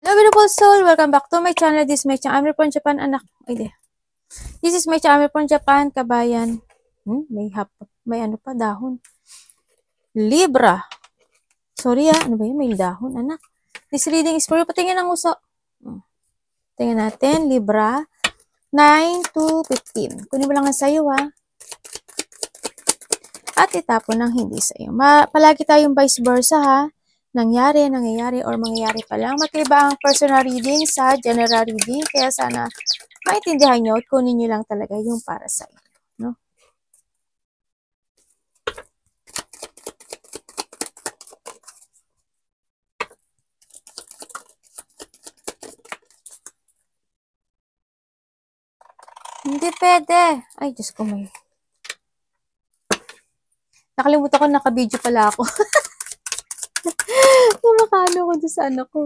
Hello, beautiful soul. Welcome back to my channel. This is my channel. I'm from Japan, anak. Ay, this is my channel from Japan, kabayan. May ano pa, dahon. Libra. Sorry ano ba yun? May dahon, anak. This reading is for you. Patingin ang uso. Tingnan natin, Libra. 9 to 15. Kunin mo lang ang sayo, ha. At itapon ng hindi sayo. Palagi tayong vice versa, ha. Nangyayari, or mangyayari pa lang. Magkaiba ang personal reading sa general reading. Kaya sana maintindihan nyo at kunin nyo lang talaga yung para sa inyo. No? Hindi pwede. Ay, Diyos ko, may. Nakalimutan ko, naka-video pala ako. Kumakano ko doon sa anak ko.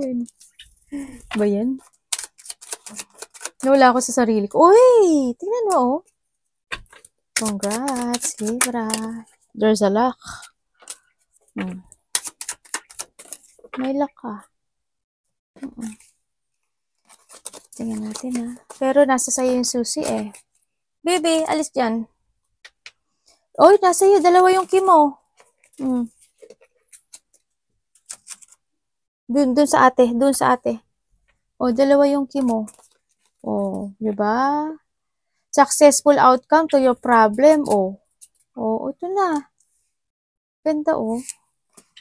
Ba yan? Nawala ako sa sarili ko. Uy! Tingnan mo, oh. Congrats, Libra. There's a luck. May luck ka. Tingnan natin, ha. Pero nasa sayo yung susi, eh. Baby, alis dyan. Oy, nasa iyo. Dalawa yung kimo. Dun sa ate. Dun sa ate. O, dalawa yung kimo. O, diba? Successful outcome to your problem. O, ito na. Ganda, o.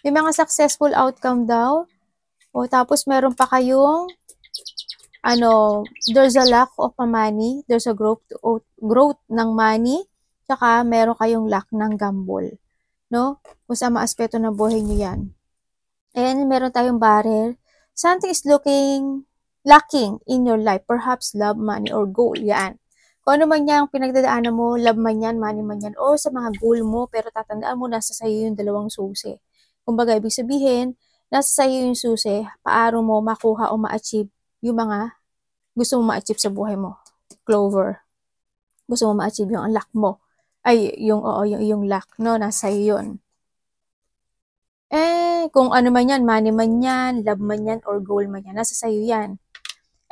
May mga successful outcome daw. O, tapos meron pa kayong there's a lack of money. There's a growth ng money. Tsaka meron kayong lack ng gamble. No? Kung sa mga aspeto ng buhay nyo yan. And meron tayong barrel. Something is lacking in your life. Perhaps love, money, or goal. Yan. Kung ano man yan, pinagdadaanan mo, love man yan, money man yan, o sa mga goal mo, pero tatandaan mo, nasa sayo yung dalawang susi. Kumbaga, ibig sabihin, nasa sayo yung susi, paano mo makuha o ma-achieve yung mga gusto mo ma-achieve sa buhay mo. Clover. Gusto mo ma-achieve yung luck mo. Ay, yung luck, no? Nasa iyo yun. Kung ano man yan, money man yan, love man yan, or goal man yan, nasa sayo yan.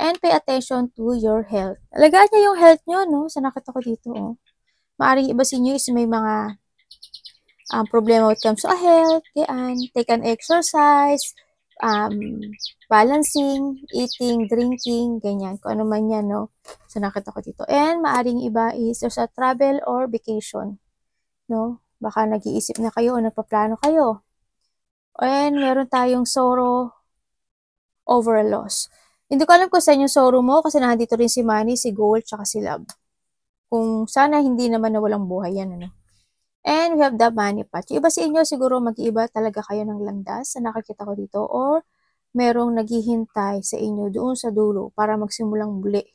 And pay attention to your health. Alagaan niya yung health nyo, no? Sa nakita ko dito, oh. Maaring iba sa inyo is may mga problema when it comes to health, yan. Take an exercise, balancing, eating, drinking, ganyan. Kung ano man yan, no? So, nakita ko dito. And maaring iba is there's a travel or vacation, no? Baka nag-iisip na kayo o nagpaplano kayo. And meron tayong sorrow over a loss. Hindi ko alam kung saan yung sorrow mo kasi nandito rin si money, si gold, tsaka si love. Kung sana hindi naman na walang buhay yan, ano? And we have the money patch. Iba sa inyo, siguro mag-iiba talaga kayo ng landas sa nakakita ko dito or merong naghihintay sa inyo doon sa dulo para magsimulang muli.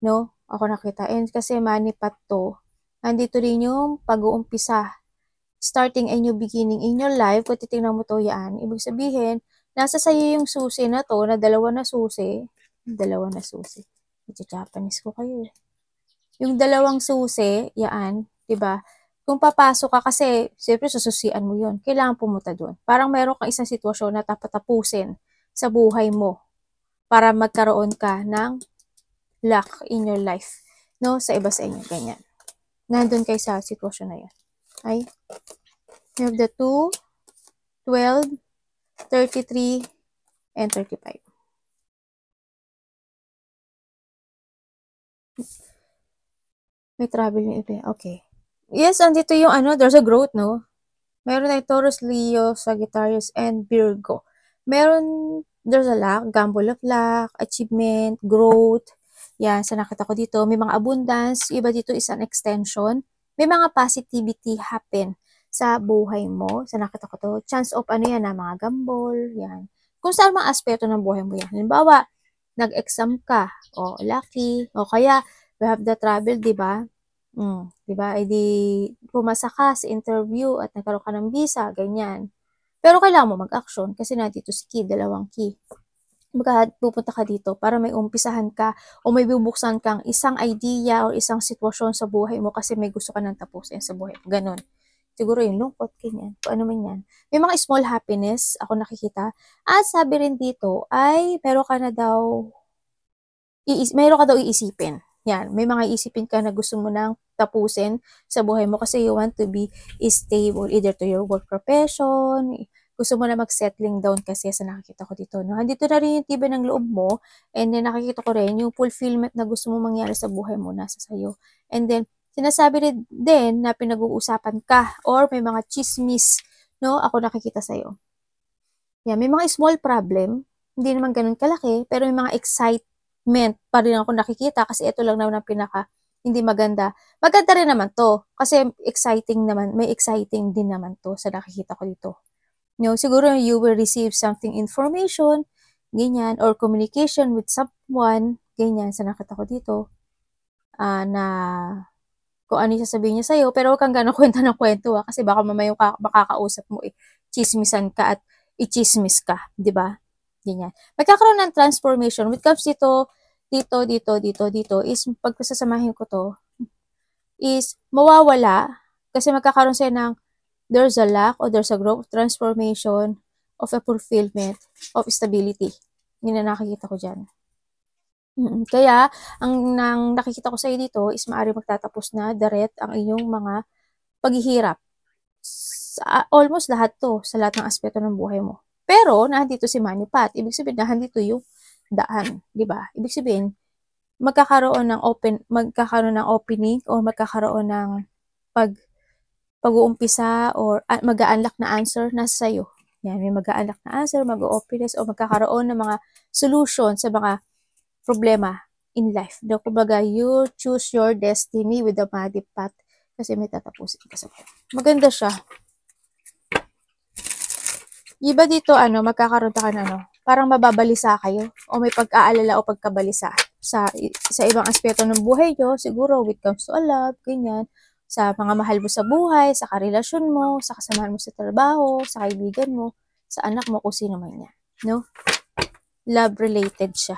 No? Ako nakita. And kasi money pat to, nandito rin yung pag-uumpisa. Starting a new beginning in your life. Kung titignan mo to yan, ibig sabihin, nasa sayo yung susi na to, na dalawa na susi. Japanese ko kayo. Yung dalawang susi, yan, diba? Kung papasok ka kasi, siyempre sususian mo yun. Kailangan pumunta doon. Parang meron kang isang sitwasyon na tapusin sa buhay mo para magkaroon ka ng luck in your life. No? Sa iba sa inyo. Ganyan. Nandun kayo sa sitwasyon na yan. Okay? You have the 2, 12, 33, and 35. May travel yung iba. Okay. Yes, andito yung there's a growth, no? Meron tayong Taurus, Leo, Sagittarius, and Virgo. There's a luck, gamble of luck, achievement, growth. Yan, sa nakita ko dito. May mga abundance. Iba dito is an extension. May mga positivity happen sa buhay mo. Sa nakita ko to. Chance of mga gamble. Yan. Kung saan mga aspeto ng buhay mo yan. Halimbawa, nag-exam ka. O, lucky. O, kaya, we have the travel, diba? Diba? E di, pumasa ka sa interview at nagkaroon ka ng visa, ganyan. Pero kailangan mo mag-action kasi nandito si key, dalawang key. Pupunta ka dito para may umpisahan ka o may bubuksan kang isang idea o isang sitwasyon sa buhay mo kasi may gusto ka nang tapusin sa buhay. Ganon. Siguro yung lungkot, ganyan. Kung ano man yan. May mga small happiness ako nakikita. At sabi rin dito ay meron ka daw iisipin. Yan, may mga iisipin ka na gusto mo nang tapusin sa buhay mo kasi you want to be stable either to your work profession, gusto mo na mag-settling down kasi sa nakikita ko dito. No? Andito na rin yung tibay ng loob mo and then nakikita ko rin yung fulfillment na gusto mo mangyari sa buhay mo nasa sayo. And then, sinasabi rin din na pinag-uusapan ka or may mga chismis, no? Ako nakikita sa'yo. Yan, may mga small problem, hindi naman ganun kalaki, pero may mga excitement pa rin ako nakikita kasi ito lang naman ang pinaka hindi maganda. Maganda rin naman to kasi exciting naman, may exciting din naman to sa nakikita ko dito. No, siguro you will receive something information, ganyan, or communication with someone, ganyan, sa nakita ko dito, na kung ano yung sasabihin niya sa'yo, pero huwag kang gano'ng kwenta ng kwento kasi baka mamaya yung makakausap mo chismisan ka at i-chismis ka, di ba? Ganyan. Magkakaroon ng transformation. When it comes dito, is pagkasasamahin ko to, is mawawala kasi magkakaroon sa'yo ng there's a lack or there's a growth, transformation of a fulfillment of stability. Yun na nakikita ko dyan. Kaya, ang nakikita ko sa'yo dito is maaari magtatapos na direct ang inyong mga paghihirap. Almost lahat to, sa lahat ng aspeto ng buhay mo. Pero, nandito si Manipat. Ibig sabihin, nandito yung daan. Diba? Ibig sabihin, magkakaroon ng opening or magkakaroon ng pag-uumpisa or mag-a-unlock na answer nasa sa'yo. Yan, may mag-a-unlock na answer, mag-o-openness o magkakaroon ng mga solution sa mga problema in life. Kumbaga, you choose your destiny with the Manipat kasi may tatapusin ka sa buhay. Maganda siya. Iba dito, magkakaroon ka na, parang mababalisa kayo o may pag-aalala o pagkabalisa sa ibang aspeto ng buhay nyo, siguro when it comes to a love, ganyan, sa mga mahal mo sa buhay, sa karelasyon mo, sa kasamahan mo sa trabaho, sa kaibigan mo, sa anak mo, kung sino man yan, no? Love-related siya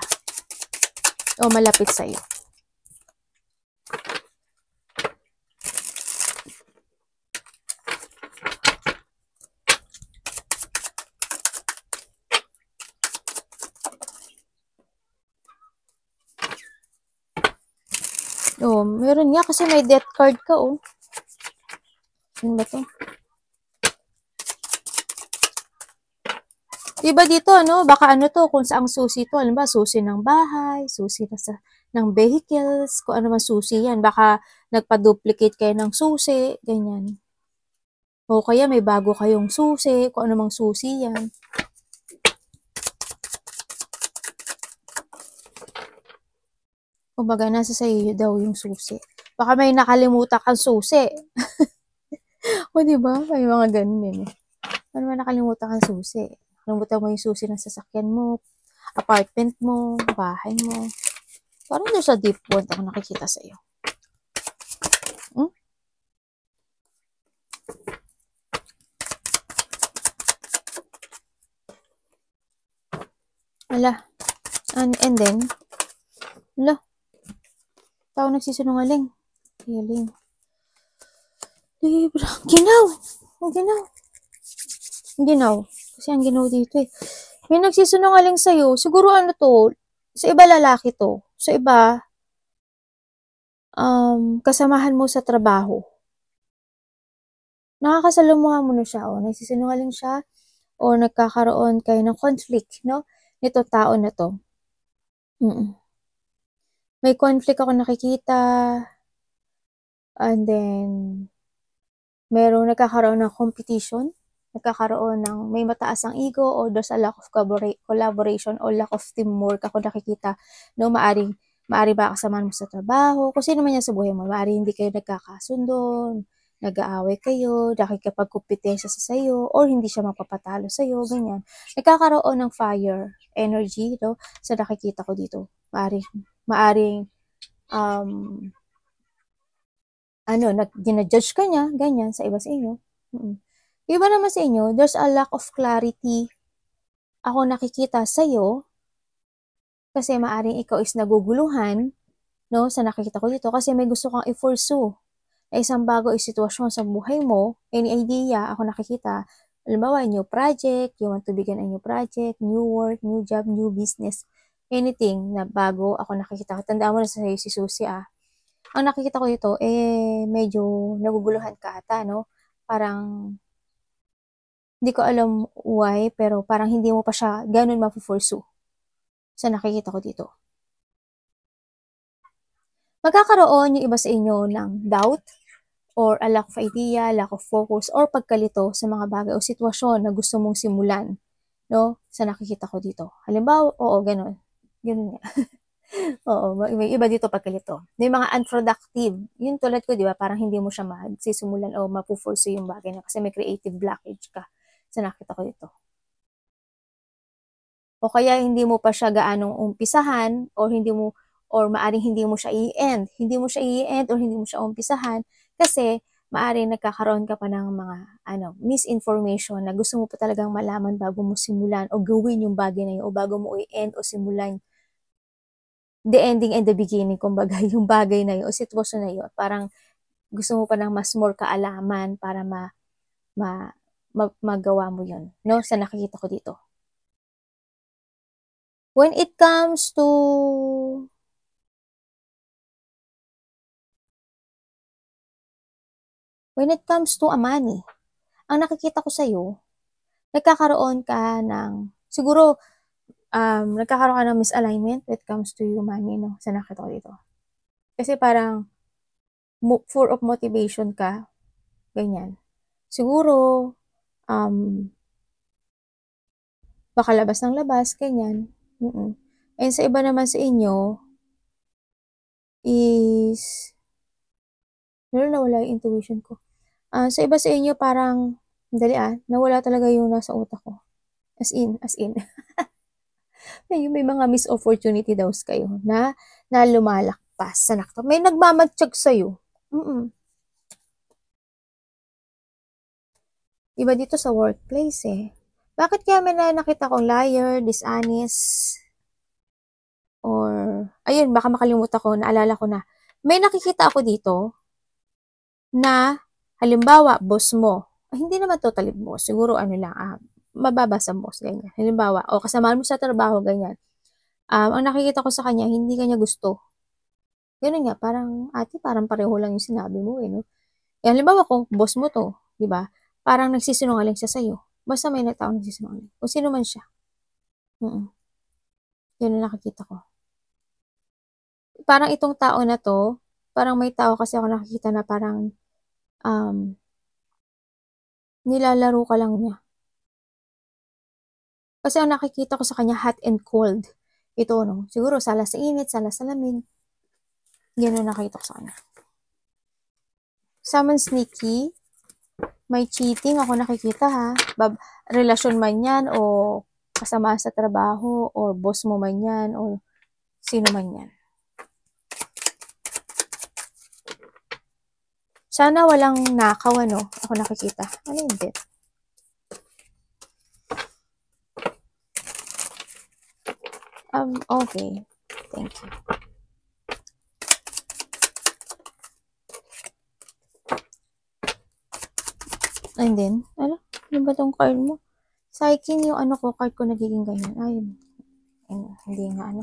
o malapit sa'yo. Oh, meron nga kasi may death card ka, oh. Ano ba to? Diba dito, baka to, kung saang susi to, alam ba, susi ng bahay, susi ng vehicles, kung ano man susi yan, baka nagpa-duplicate kayo ng susi, ganyan. O kaya may bago kayong susi, kung ano mang susi yan. Kumbaga, nasa sa'yo daw yung susi. Baka may nakalimutan kang susi. O, diba? May mga ganun yun. Ano man nakalimutan kang susi? Nakalimutan mo yung susi ng sasakyan mo, apartment mo, bahay mo. Parang doon sa deep wood ako nakikita sa'yo. Ala. And then, tao nagsisinungaling. Healing. Libra. Ginaw. Kasi ang ginaw dito eh. May nagsisinungaling sa'yo. Siguro to, sa iba lalaki to. Sa iba, kasamahan mo sa trabaho. Nakakasalamuha mo na siya, nagsisinungaling siya, o nagkakaroon kayo ng conflict, no? Nito tao na to. May conflict ako nakikita, and then, merong nagkakaroon ng competition, may mataas ang ego, or there's a lack of collaboration or lack of teamwork ako nakikita, no? Maari ba kasamahan mo sa trabaho, kung sino man yan sa buhay mo, maari hindi kayo nagkakasundo, nag-aaway kayo, nakikipagkumpetensya sa sayo, or hindi siya mapapatalo sa'yo, ganyan. Nagkakaroon ng fire energy, no? Sa nakikita ko dito. Maaring, ginajudge ka niya, ganyan, sa iba sa inyo. Iba naman sa inyo, there's a lack of clarity ako nakikita sa'yo, kasi maaring ikaw is naguguluhan, no? Sa nakikita ko dito, kasi may gusto kang i-pursue. na isang bago sitwasyon sa buhay mo, any idea, ako nakikita, halimbawa, new project, you want to begin a new project, new work, new job, new business, anything na bago, ako nakikita. Tandaan mo na sa'yo si Susie, Ang nakikita ko dito, medyo naguguluhan ka ata, no? Parang, hindi ko alam why, pero parang hindi mo pa siya ganun mapupursue sa nakikita ko dito. Magkakaroon yung iba sa inyo ng doubt or a lack of idea, lack of focus, or pagkalito sa mga bagay o sitwasyon na gusto mong simulan, no? Sa nakikita ko dito. Halimbawa, oo, ganun. Ganun nga. Oo, may iba dito pagkalito. May mga unproductive. Yun tulad ko, di ba? Parang hindi mo siya magsisimulan o mapupursue yung bagay na kasi may creative blockage ka sa nakita ko dito. O kaya hindi mo pa siya gaanong umpisahan or maaring hindi mo siya i-end. Hindi mo siya i-end or hindi mo siya umpisahan kasi maaring nagkakaroon ka pa ng mga misinformation na gusto mo pa talagang malaman bago mo simulan o gawin yung bagay na yun o bago mo i-end o simulan the ending and the beginning, kumbaga, yung bagay na yun o sitwasyon na yun. Parang gusto mo pa ng mas more kaalaman para magawa mo yun, no? Sa nakikita ko dito. When it comes to money, ang nakikita ko sa'yo, nagkakaroon ka ng, siguro, nagkakaroon ka ng misalignment when it comes to your money, no? Sa nakikita ko dito. Kasi parang, full of motivation ka, ganyan. Siguro, baka labas ng labas, ganyan. And sa iba naman sa inyo, is, nawala yung intuition ko. Sa iba sa inyo, parang, nawala talaga yung nasa utak ko. As in. May mga missed opportunity daw kayo na lumalakpas sa nakita. May nagmamatsyag sa'yo. Iba dito sa workplace Bakit kaya may nakita kong liar, dishonest, or, ayun, baka makalimutan ko, naalala ko na. May nakikita ako dito na, halimbawa, boss mo. Hindi naman totally boss. Siguro, mababa sa boss, ganyan. Halimbawa, o kasamahan mo sa trabaho, ganyan. Ang nakikita ko sa kanya, hindi kanya gusto. Ganun nga, parang, ate, parang pareho lang yung sinabi mo, no? Halimbawa, kung boss mo to, di ba? Parang nagsisinungaling siya sa'yo. Basta may tao nagsisinungaling. Kung sino man siya. Yan ang nakikita ko. Parang itong tao na to, parang may tao kasi ako nakikita na parang nilalaro ka lang niya. Kasi ang nakikita ko sa kanya hot and cold. Ito, no? Siguro sala sa init, sala sa lamig. Yan ang nakikita ko sa kanya. Someone sneaky, may cheating ako nakikita relasyon man yan o kasama sa trabaho or boss mo man yan o sino man yan. Sana walang nakaw, ako nakikita. Ano hindi? Okay. Thank you. And then, ano ba tong card mo? Psyche yung card ko nagiging ganyan. Ayun. Hindi nga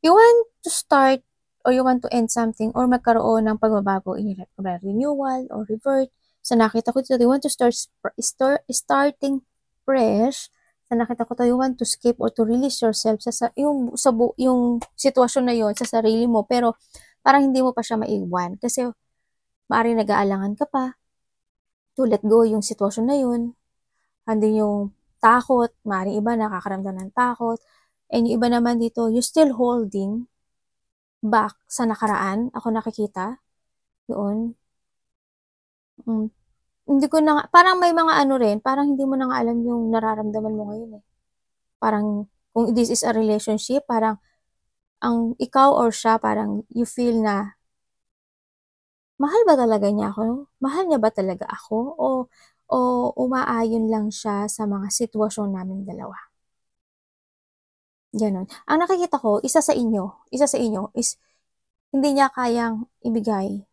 You want to start or you want to end something or magkaroon ng pagbabago in your life, renewal or revert. Sa nakita ko dito, you want to starting fresh. Sa nakita ko to, you want to skip or to release yourself yung sitwasyon na yon sa sarili mo, pero parang hindi mo pa siya maiwan kasi maaaring nag-aalangan ka pa to let go yung sitwasyon na yun. Andun yung takot, maaaring iba nakakaramdam ng takot, and yung iba naman dito, you still holding back sa nakaraan, ako nakikita doon. Hindi ko na, parang may mga rin, parang hindi mo na nga alam yung nararamdaman mo ngayon Parang, kung this is a relationship, parang, ang ikaw or siya, parang you feel na, mahal ba talaga niya ako? Mahal niya ba talaga ako? O umaayon lang siya sa mga sitwasyon naming dalawa? Ganon. Ang nakikita ko, isa sa inyo is hindi niya kayang ibigay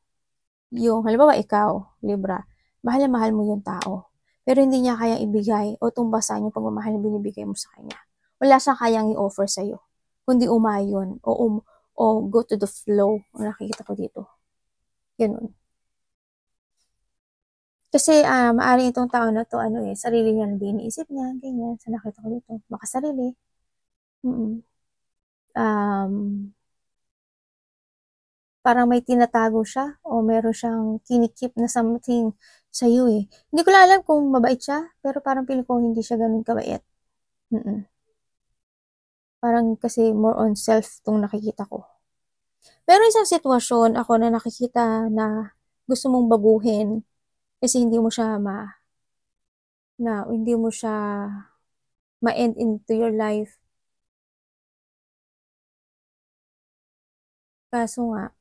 yung, halimbawa ikaw, Libra, mahal na mahal mo yung tao, pero hindi niya kayang ibigay o tumbasan yung pagmamahal na binibigay mo sa kanya. Wala siyang kayang i-offer sa'yo, kundi umayon o go to the flow. Ang nakikita ko dito. Ganun. Kasi maaaring itong tao na to, sarili niya lang din iniisip niya, ganyan. Sa nakita ko dito, makasarili. Parang may tinatago siya o meron siyang kinikip na something sa'yo eh. Hindi ko lang alam kung mabait siya, pero parang feeling ko hindi siya ganun kabait. Parang kasi more on self tong nakikita ko. Pero isang sitwasyon ako na nakikita na gusto mong baguhin kasi hindi mo siya ma-end into your life. Kaso nga,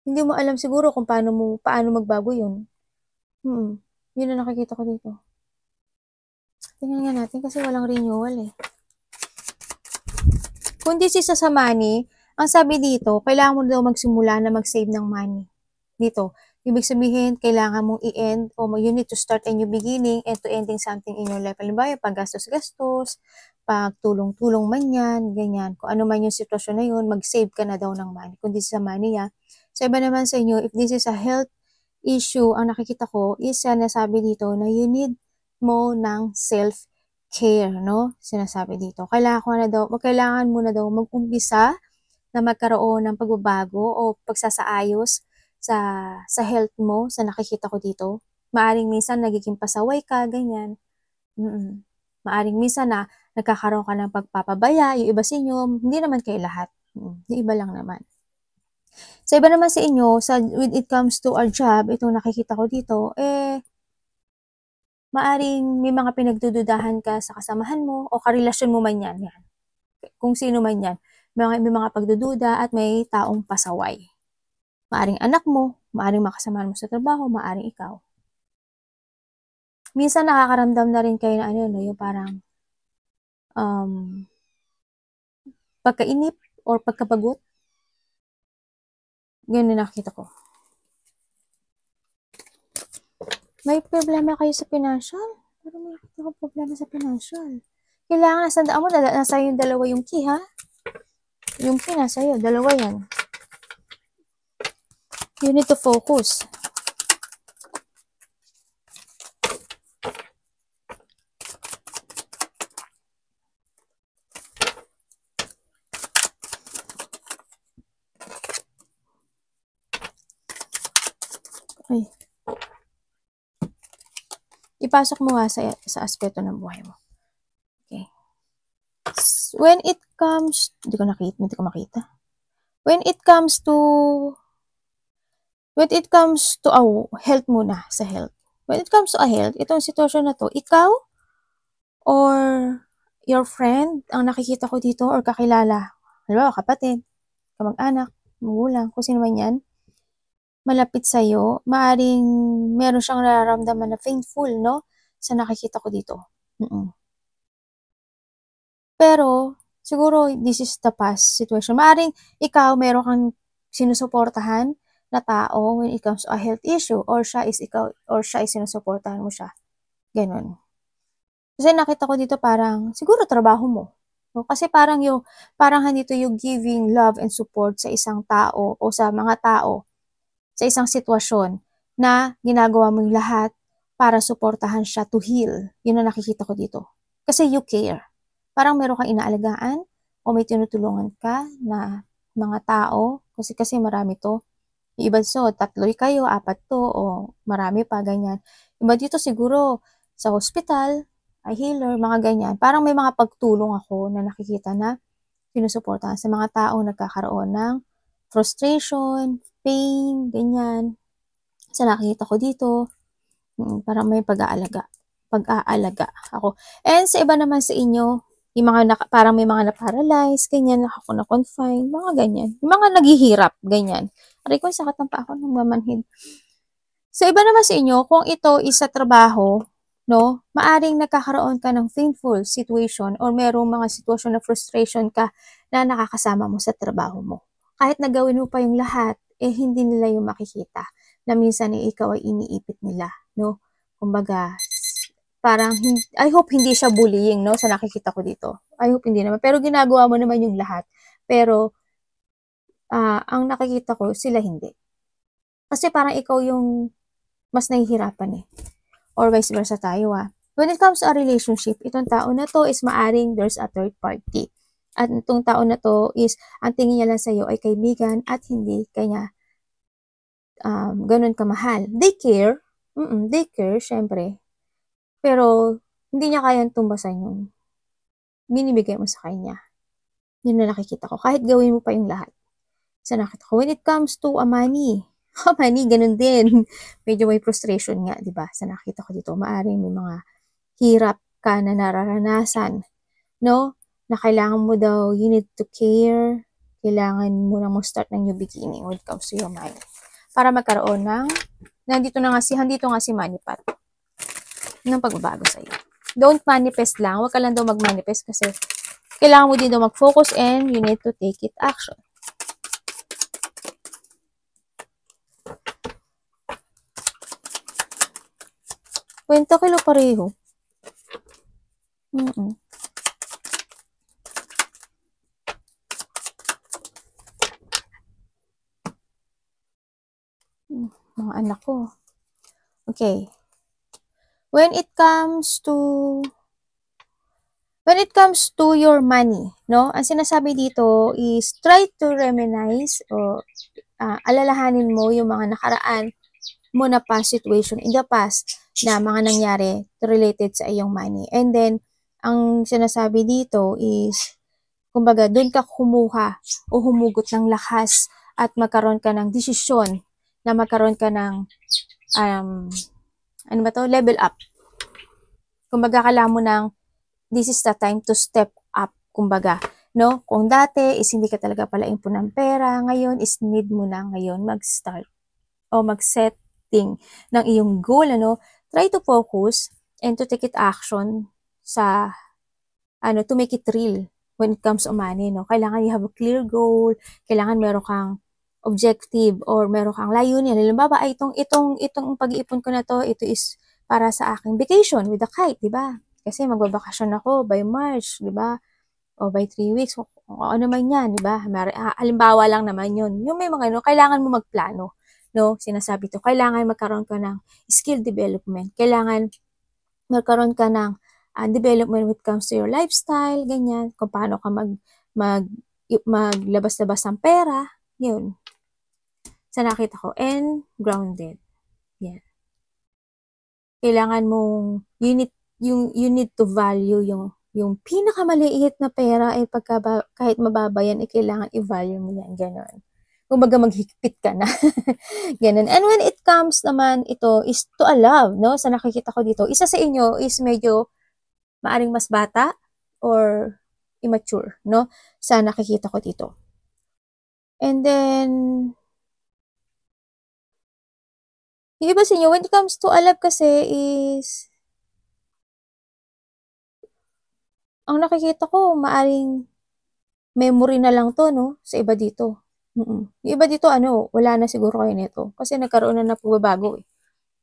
hindi mo alam siguro kung paano magbago yun. Yun ang nakikita ko dito. Tingnan nga natin kasi walang renewal eh. Kung this is sa money, ang sabi dito, kailangan mo daw magsimula na mag-save ng money. Dito, ibig sabihin, kailangan mong i-end o you need to start a new beginning and to ending something in your life. Halimbawa, paggastos-gastos, pagtulong-tulong man yan, ganyan. Kung ano man yung sitwasyon na yun, mag-save ka na daw ng money. Kung this is sa money, Sa iba naman sa inyo, if this is a health issue, ang nakikita ko is nasabi dito na you need mo ng self-care, no? Sinasabi dito. Kailangan mo na daw mag-umpisa na magkaroon ng pagbabago o pagsasaayos sa health mo, sa nakikita ko dito. Maaring minsan nagiging pasaway ka, ganyan. Maaring minsan na nagkakaroon ka ng pagpapabaya, yung iba sa inyo, hindi naman kayo lahat. Yung iba lang naman. Sa iba naman sa inyo, when it comes to our job, itong nakikita ko dito, maaring may mga pinagdududahan ka sa kasamahan mo o karelasyon mo man yan. Kung sino man yan. May mga pagdududa at may taong pasaway. Maaring anak mo, maaring makasamahan mo sa trabaho, maaring ikaw. Minsan nakakaramdam na rin kayo na yung parang pagkainip or pagkabagot. Ganun nakikita ko. May problema kayo sa financial? Pero may nakikita ko problema sa financial. Kailangan nasandaan mo, nasa yung dalawa yung key, ha? Yung key nasa iyo, dalawa yan. You need to focus. Okay. Ipasok mo nga sa aspeto ng buhay mo. Okay. When it comes, hindi ko makita. When it comes to health muna, sa health. When it comes to a health, itong sitwasyon na to, ikaw or your friend, ang nakikita ko dito, or kakilala, halimbawa kapatid, kamag-anak, magulang, kung sino man yan, malapit sa'yo, maaring meron siyang nararamdaman na painful, no? Sa nakikita ko dito. Pero, siguro, this is the past situation. Maaring ikaw, meron kang sinusuportahan na tao when it comes to a health issue, or siya is sinusuportahan mo siya. Ganun. Kasi nakita ko dito parang, siguro trabaho mo. No? Kasi parang handito yung giving love and support sa isang tao o sa mga tao sa isang sitwasyon na ginagawa mo yung lahat para suportahan siya to heal. Yun ang nakikita ko dito. Kasi you care. Parang meron kang inaalagaan o may tinutulungan ka na mga tao. Kasi marami to. Yung iba tatlo kayo, 4 to, o marami pa, ganyan. Iba dito siguro sa hospital, ay healer, mga ganyan. Parang may mga pagtulong ako na nakikita na sinusuportahan sa mga tao nagkakaroon ng frustration, pain, ganyan. Sa nakikita ko dito, parang may pag-aalaga ako. And sa iba naman sa inyo, yung mga parang may mga na-paralyze, ganyan, ako na-confine, mga ganyan. Yung mga naghihirap, ganyan. Aray ko, sakit ng pa ako nang mamanhid. Sa iba naman sa inyo, kung ito is sa trabaho, no? Maaring nagkakaroon ka ng painful situation or merong mga sitwasyon na frustration ka na nakakasama mo sa trabaho mo. Kahit nagawin mo pa yung lahat, hindi nila yung makikita na minsan ikaw ay iniipit nila, no? Kumbaga, parang, I hope hindi siya bullying, no? Sa nakikita ko dito. I hope hindi naman. Pero ginagawa mo naman yung lahat. Pero, ang nakikita ko, sila hindi. Kasi parang ikaw yung mas nahihirapan eh. Or vice versa tayo When it comes to a relationship, itong tao na to is maaring there's a third party. At itong tao na to is, ang tingin niya lang sa'yo ay kaibigan at hindi kanya ganun kamahal. They care, syempre. Pero, hindi niya kayang tumbasan yung binibigay mo sa kanya. Yun na nakikita ko. Kahit gawin mo pa yung lahat. Sa nakita ko. When it comes to money, money, ganun din. Medyo may frustration nga, di ba? Sa nakita ko dito, maaring may mga hirap ka na nararanasan, no? Na kailangan mo daw, you need to care, kailangan mo na start ng new beginning when it comes to your mind. Para magkaroon ng, handito nga si Manipat, ng pagbabago sa'yo. Don't manifest lang, huwag ka lang daw mag-manifest kasi kailangan mo din daw mag-focus and you need to take it action. Kwenta kilo pareho. Mga anak ko. Okay. When it comes to your money, no? Ang sinasabi dito is try to reminisce o alalahanin mo yung mga nakaraan mo na past situation in the past na mga nangyari related sa iyong money. And then, ang sinasabi dito is, kumbaga, doon ka kumuha o humugot ng lakas at magkaroon ka ng desisyon na magkaroon ka ng level up. Kumbaga, kailangan mo ng this is the time to step up, kumbaga, no? Kung dati is hindi ka talaga pala impun ng pera, ngayon is need mo na ngayon mag-start o mag-setting ng iyong goal, ano? Try to focus and to take it action sa, to make it real when it comes to money, no? Kailangan you have a clear goal, kailangan meron kang objective or meron kang layunin. Halimbawa, itong pag-iipon ko na to, ito is para sa aking vacation with a kite, di ba? Kasi magbabakasyon ako by March, di ba? O by 3 weeks, o ano man yan, di ba? Halimbawa lang naman yun. Yung may mga, kailangan mo magplano, no? Sinasabi to, kailangan magkaroon ka ng skill development. Kailangan magkaroon ka ng development when it comes to your lifestyle, ganyan. Kung paano ka maglabas-labas ng pera, yun. Sa nakita ko, and grounded. Yan. Kailangan mong, you need to value yung pinakamaliit na pera ay kahit mababa yan, kailangan i-value mo yan, gano'n. Kumbaga maghigpit ka na. Ganun. And when it comes naman, ito is to a love, no? Sa nakikita ko dito, isa sa inyo is medyo maaring mas bata or immature, no? Sa nakikita ko dito. And then, yung iba sa inyo, when it comes to a love kasi is, ang nakikita ko, maaring memory na lang to, no? Sa iba dito. Yung iba dito, wala na siguro kayo nito. Kasi nagkaroon na pagbabago eh.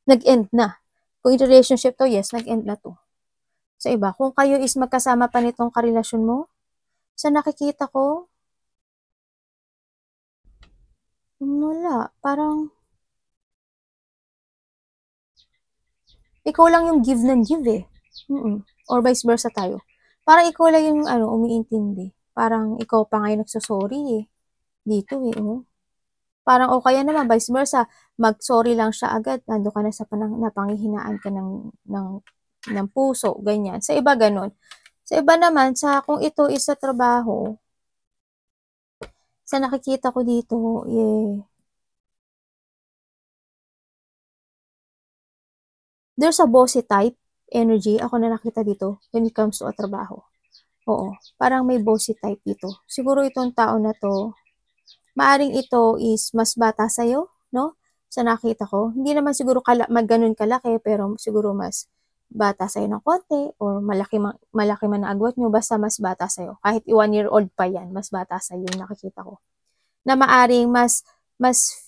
Nag-end na. Kung in relationship to, yes, nag-end na to. Sa iba, kung kayo is magkasama pa nitong karelasyon mo, sa nakikita ko, wala. Parang, ikaw lang yung give ng give eh. Or vice versa tayo. Parang ikaw lang yung umiintindi. Parang ikaw pa ngayon nagsasorry eh. Dito eh, Parang o kaya naman vice versa, mag-sorry lang siya agad, nando ka na sa napanghihinaan ka ng puso, ganyan. Sa iba ganun. Sa iba naman, kung ito is sa trabaho, sa nakikita ko dito, there's a bossy type energy, ako na nakita dito, when it comes to a trabaho. Oo, parang may bossy type dito. Siguro itong tao na to, maaring ito is mas bata sa'yo, no? Sa nakita ko. Hindi naman siguro ganun kalaki, pero siguro mas bata sa'yo ng konti or malaki man na agwat nyo, basta mas bata sa'yo. Kahit 1 year old pa yan, mas bata sa'yo yung nakikita ko. Na maaring mas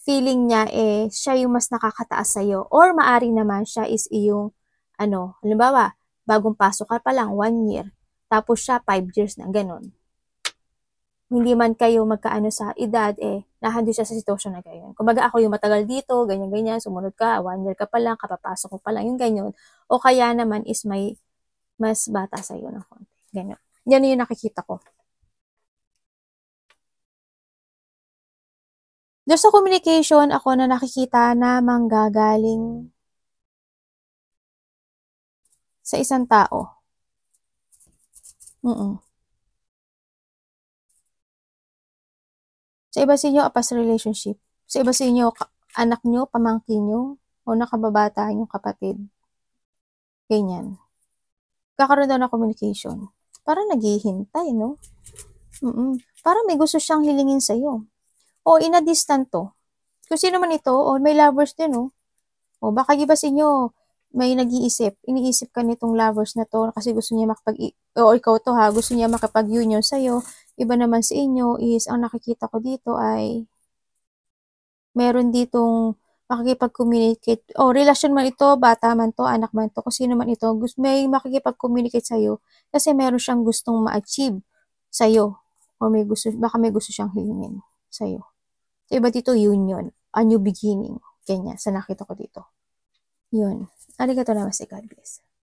feeling niya siya yung mas nakakataas sa'yo. Or maaring naman siya is iyong, halimbawa, bagong pasok ka pa lang, 1 year. Tapos siya, 5 years na, ganun. Hindi man kayo magkaano sa edad, nahando siya sa sitwasyon na ganyan. Kumbaga ako yung matagal dito, ganyan-ganyan, sumunod ka, 1 year ka pa lang, kapapasok ko pa lang, yung ganyan. O kaya naman is may mas bata sa'yo ng konti. Ganyan. Yan yung nakikita ko. Doon sa communication, ako na nakikita na manggagaling sa isang tao. Sa iba sa inyo, past relationship. Sa iba sa inyo, anak nyo, pamangkin nyo, o nakababata yung kapatid. Ganyan. Kakaroon daw ng communication. Parang naghihintay, no? Parang may gusto siyang hilingin sa'yo. O in a distant to. Kung sino man ito, o may lovers din, no? O baka iba sa inyo, may iniisip ka nitong lovers na to kasi gusto niya o ikaw to ha, gusto niya makapag-union sa'yo. Iba naman sa inyo is, ang nakikita ko dito ay meron ditong makikipag-communicate, relasyon man ito, bata man to, anak man to, kung sino man ito, may makikipag-communicate sa'yo kasi meron siyang gustong ma-achieve sa'yo o baka may gusto siyang hilingin sa'yo. So, iba dito, union, a new beginning, ganyan, sa nakita ko dito. Yun. Arigatou namaste, God bless.